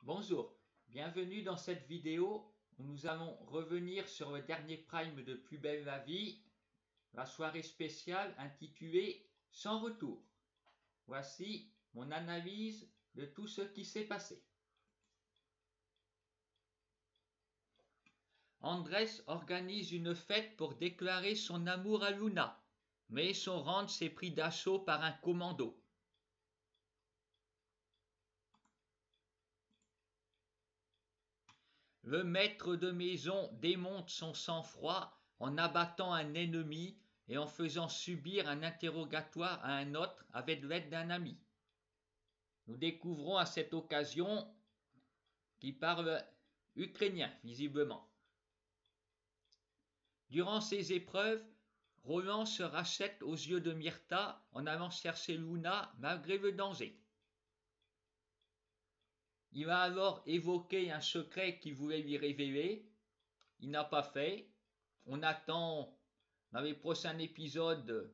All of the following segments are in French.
Bonjour, bienvenue dans cette vidéo où nous allons revenir sur le dernier prime de Plus belle la vie, la soirée spéciale intitulée Sans retour. Voici mon analyse de tout ce qui s'est passé. Andrés organise une fête pour déclarer son amour à Luna, mais son ranch s'est pris d'assaut par un commando. Le maître de maison démonte son sang-froid en abattant un ennemi et en faisant subir un interrogatoire à un autre avec l'aide d'un ami. Nous découvrons à cette occasion qu'il parle ukrainien, visiblement. Durant ces épreuves, Roland se rachète aux yeux de Myrtha en allant chercher Luna malgré le danger. Il va alors évoquer un secret qu'il voulait lui révéler. Il n'a pas fait. On attend dans les prochains épisodes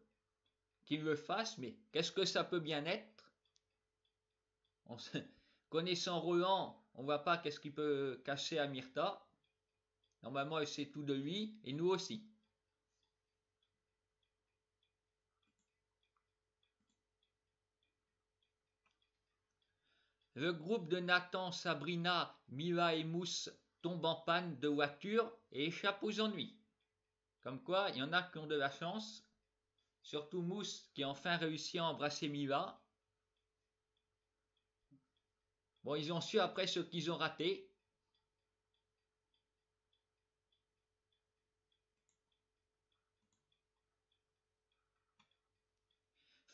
qu'il le fasse, mais qu'est-ce que ça peut bien être? Connaissant Roland, on ne voit pas qu'est-ce qu'il peut cacher à Myrtha. Normalement, elle sait tout de lui, et nous aussi. Le groupe de Nathan, Sabrina, Mila et Mousse tombe en panne de voiture et échappe aux ennuis. Comme quoi, il y en a qui ont de la chance. Surtout Mousse qui a enfin réussi à embrasser Mila. Bon, ils ont su après ce qu'ils ont raté.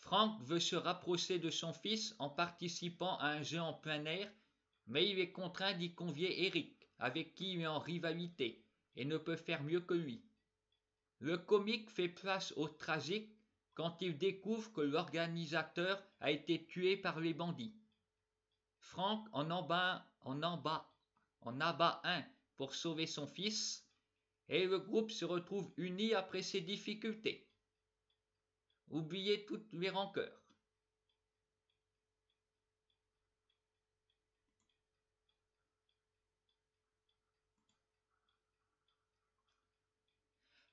Frank veut se rapprocher de son fils en participant à un jeu en plein air, mais il est contraint d'y convier Eric, avec qui il est en rivalité, et ne peut faire mieux que lui. Le comique fait place au tragique quand il découvre que l'organisateur a été tué par les bandits. Frank en abat un pour sauver son fils, et le groupe se retrouve uni après ses difficultés. Oubliez toutes les rancœurs.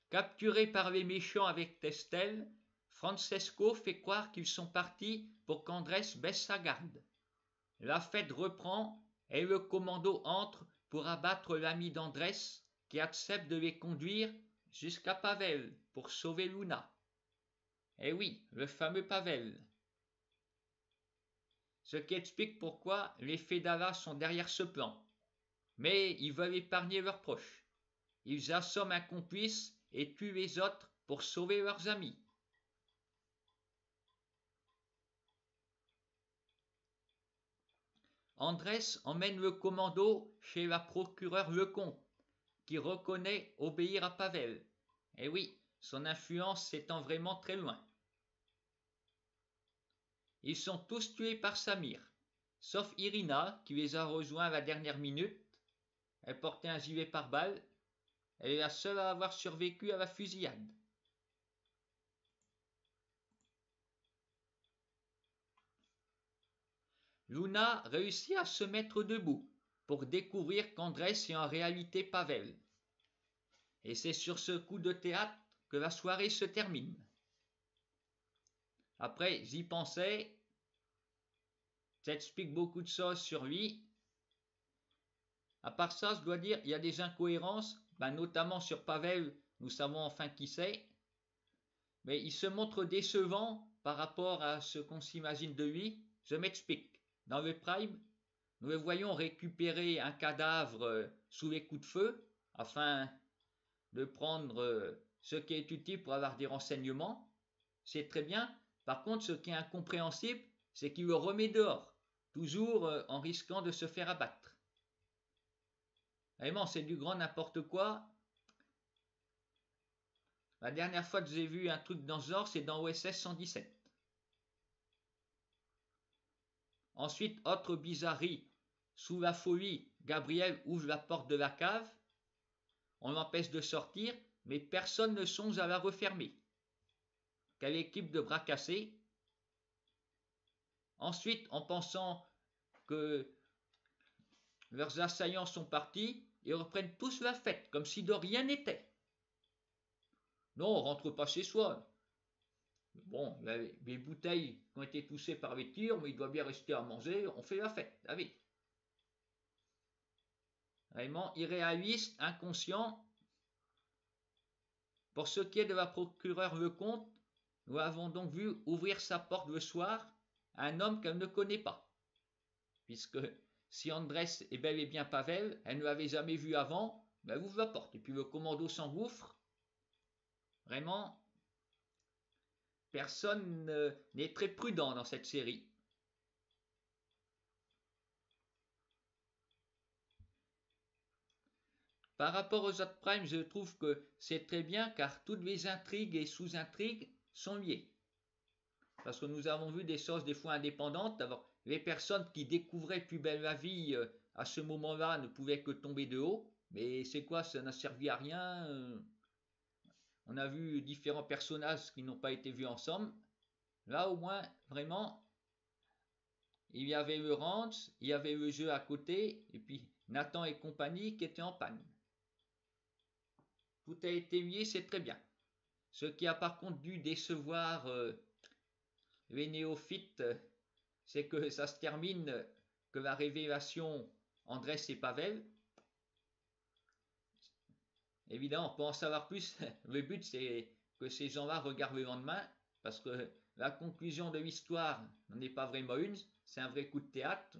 Capturé par les méchants avec Testel, Francesco fait croire qu'ils sont partis pour qu'Andrés baisse sa garde. La fête reprend et le commando entre pour abattre l'ami d'Andrés qui accepte de les conduire jusqu'à Pavel pour sauver Luna. Eh oui, le fameux Pavel. Ce qui explique pourquoi les Fedala sont derrière ce plan. Mais ils veulent épargner leurs proches. Ils assomment un complice et tuent les autres pour sauver leurs amis. Andrés emmène le commando chez la procureure Lecomte, qui reconnaît obéir à Pavel. Et oui, son influence s'étend vraiment très loin. Ils sont tous tués par Samir, sauf Irina qui les a rejoints à la dernière minute. Elle portait un gilet pare-balles. Elle est la seule à avoir survécu à la fusillade. Luna réussit à se mettre debout pour découvrir qu'Andrés est en réalité Pavel. Et c'est sur ce coup de théâtre que la soirée se termine. Après, j'y pensais, ça explique beaucoup de choses sur lui. À part ça, je dois dire, il y a des incohérences, notamment sur Pavel, nous savons enfin qui c'est. Mais il se montre décevant par rapport à ce qu'on s'imagine de lui. Je m'explique. Dans le Prime, nous le voyons récupérer un cadavre sous les coups de feu afin de prendre ce qui est utile pour avoir des renseignements. C'est très bien. Par contre, ce qui est incompréhensible, c'est qu'il le remet dehors, toujours en risquant de se faire abattre. Vraiment, c'est du grand n'importe quoi. La dernière fois que j'ai vu un truc dans ce genre, c'est dans OSS 117. Ensuite, autre bizarrerie, sous la folie, Gabriel ouvre la porte de la cave, on l'empêche de sortir, mais personne ne songe à la refermer. Quelle équipe de bras cassés. Ensuite, en pensant que leurs assaillants sont partis et reprennent tous la fête, comme si de rien n'était. Non, on rentre pas chez soi. Bon, les bouteilles qui ont été touchées par les tirs, mais il doit bien rester à manger, on fait la fête, allez. Vraiment irréaliste, inconscient. Pour ce qui est de la procureure Lecomte, nous l'avons donc vu ouvrir sa porte le soir à un homme qu'elle ne connaît pas, puisque si Andrés est bel et bien Pavel, elle ne l'avait jamais vu avant, mais elle ouvre la porte, et puis le commando s'engouffre. Vraiment, personne n'est très prudent dans cette série. Par rapport aux autres primes, je trouve que c'est très bien car toutes les intrigues et sous-intrigues sont liées. Parce que nous avons vu des choses des fois indépendantes. D'abord, les personnes qui découvraient Plus belle la vie à ce moment-là ne pouvaient que tomber de haut. Mais c'est quoi, ça n'a servi à rien. On a vu différents personnages qui n'ont pas été vus ensemble. Là, au moins, vraiment, il y avait le ranch, il y avait le jeu à côté, et puis Nathan et compagnie qui étaient en panne. Tout a été lié, c'est très bien. Ce qui a par contre dû décevoir les néophytes, c'est que ça se termine que la révélation Andrés et Pavel. Évidemment, pour en savoir plus, le but c'est que ces gens-là regardent le lendemain, parce que la conclusion de l'histoire n'en est pas vraiment une, c'est un vrai coup de théâtre,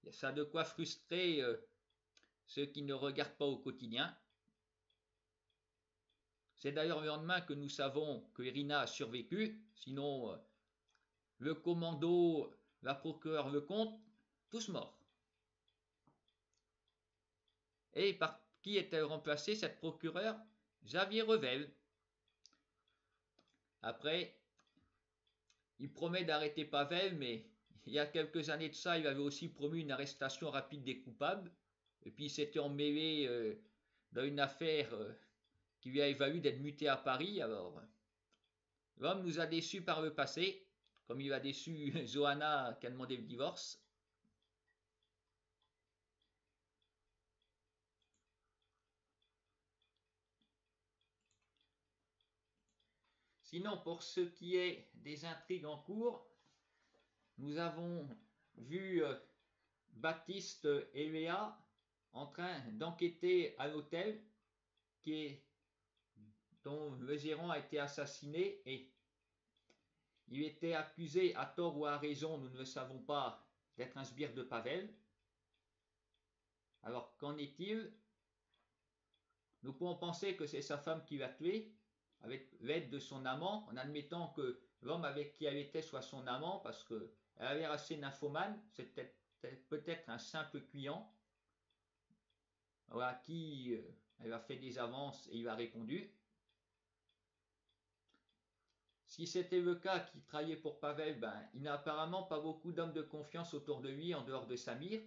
et ça a de quoi frustrer ceux qui ne regardent pas au quotidien. C'est d'ailleurs le lendemain que nous savons que Irina a survécu, sinon le commando, la procureure Lecomte, tous morts. Et par qui était remplacé cette procureure? Xavier Revel. Après, il promet d'arrêter Pavel, mais il y a quelques années de ça, il avait aussi promis une arrestation rapide des coupables. Et puis il s'était emmêlé dans une affaire qui lui a valu d'être muté à Paris. Alors, l'homme nous a déçus par le passé, comme il a déçu Johanna qui a demandé le divorce. Sinon, pour ce qui est des intrigues en cours, nous avons vu Baptiste et Léa en train d'enquêter à l'hôtel dont le gérant a été assassiné et il était accusé à tort ou à raison, nous ne le savons pas, d'être un sbire de Pavel. Alors qu'en est-il? Nous pouvons penser que c'est sa femme qui l'a tué avec l'aide de son amant, en admettant que l'homme avec qui elle était soit son amant, parce qu'elle avait l'air assez nymphomane, c'est peut-être un simple client à qui elle a fait des avances et il a répondu. Si c'était le cas qu'il travaillait pour Pavel, il n'a apparemment pas beaucoup d'hommes de confiance autour de lui en dehors de Samir.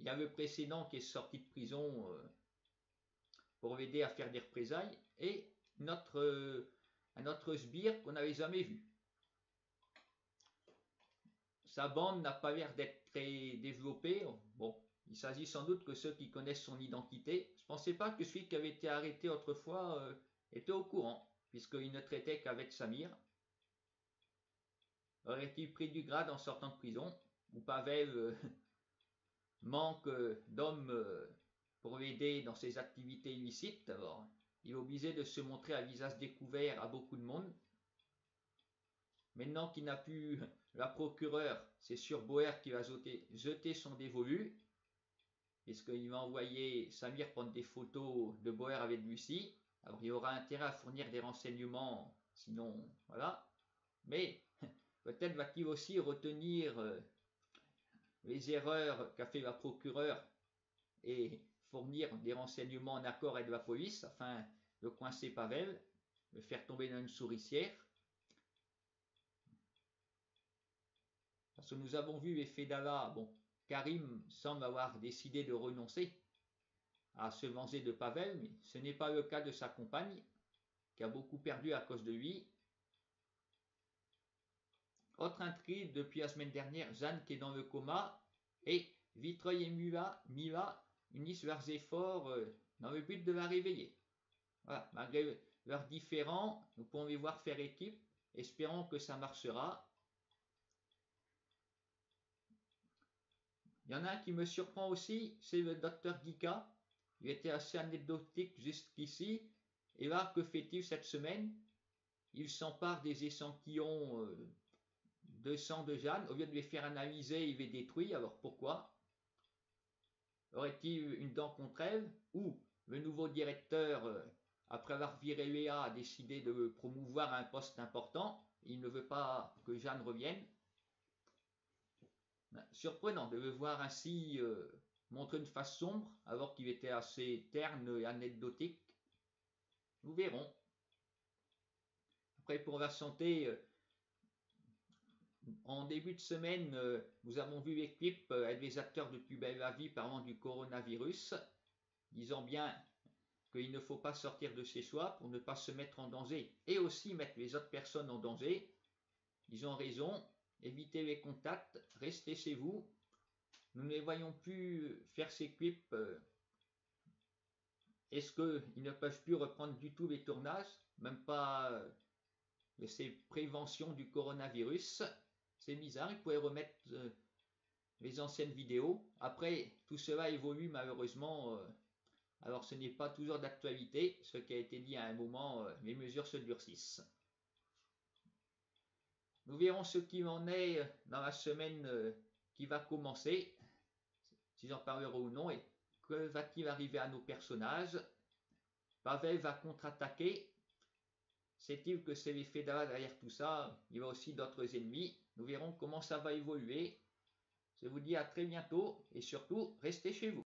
Il y a le précédent qui est sorti de prison pour l'aider à faire des représailles et un autre sbire qu'on n'avait jamais vu. Sa bande n'a pas l'air d'être très développée. Bon, il s'agit sans doute que ceux qui connaissent son identité. Je ne pensais pas que celui qui avait été arrêté autrefois était au courant, puisqu'il ne traitait qu'avec Samir. Aurait-il pris du grade en sortant de prison? Ou Pavel manque d'hommes pour l'aider dans ses activités illicites? Alors, il est obligé de se montrer à visage découvert à beaucoup de monde. Maintenant qu'il n'a plus la procureure, c'est sur Boer qui va jeter son dévolu, puisqu'il va envoyer Samir prendre des photos de Boer avec Lucie. Alors il aura intérêt à fournir des renseignements, sinon voilà. Mais peut-être va-t-il aussi retenir les erreurs qu'a fait la procureure et fournir des renseignements en accord avec la police afin de coincer Pavel, le faire tomber dans une souricière. Parce que nous avons vu l'effet d'Allah, bon, Karim semble avoir décidé de renoncer à se venger de Pavel, mais ce n'est pas le cas de sa compagne, qui a beaucoup perdu à cause de lui. Autre intrigue depuis la semaine dernière, Jeanne qui est dans le coma, et Vitreuil et Mila unissent leurs efforts dans le but de la réveiller. Voilà, malgré leurs différends, nous pouvons les voir faire équipe. Espérons que ça marchera. Il y en a un qui me surprend aussi, c'est le docteur Guika. Il était assez anecdotique jusqu'ici. Et là, que fait-il cette semaine? Il s'empare des échantillons de sang de Jeanne. Au lieu de les faire analyser, il les détruit. Alors pourquoi? Aurait-il une dent contre elle? Ou le nouveau directeur, après avoir viré Léa, a décidé de le promouvoir à un poste important? Il ne veut pas que Jeanne revienne. Surprenant de le voir ainsi montrer une face sombre alors qu'il était assez terne et anecdotique. Nous verrons. Après, pour la santé, en début de semaine, nous avons vu les clips avec les acteurs de Plus belle la vie parlant du coronavirus, disant bien qu'il ne faut pas sortir de chez soi pour ne pas se mettre en danger et aussi mettre les autres personnes en danger. Ils ont raison, évitez les contacts, restez chez vous. Nous ne les voyons plus faire ces clips. Est-ce qu'ils ne peuvent plus reprendre du tout les tournages? Même pas ces préventions du coronavirus? C'est bizarre, ils pourraient remettre les anciennes vidéos. Après, tout cela évolue malheureusement. Alors ce n'est pas toujours d'actualité. Ce qui a été dit à un moment, les mesures se durcissent. Nous verrons ce qu'il en est dans la semaine qui va commencer. Si j'en parlerai ou non, et que va-t-il arriver à nos personnages? Pavel va contre-attaquer. Sait-il que c'est les Fédéraux derrière tout ça? Il y a aussi d'autres ennemis. Nous verrons comment ça va évoluer. Je vous dis à très bientôt et surtout, restez chez vous.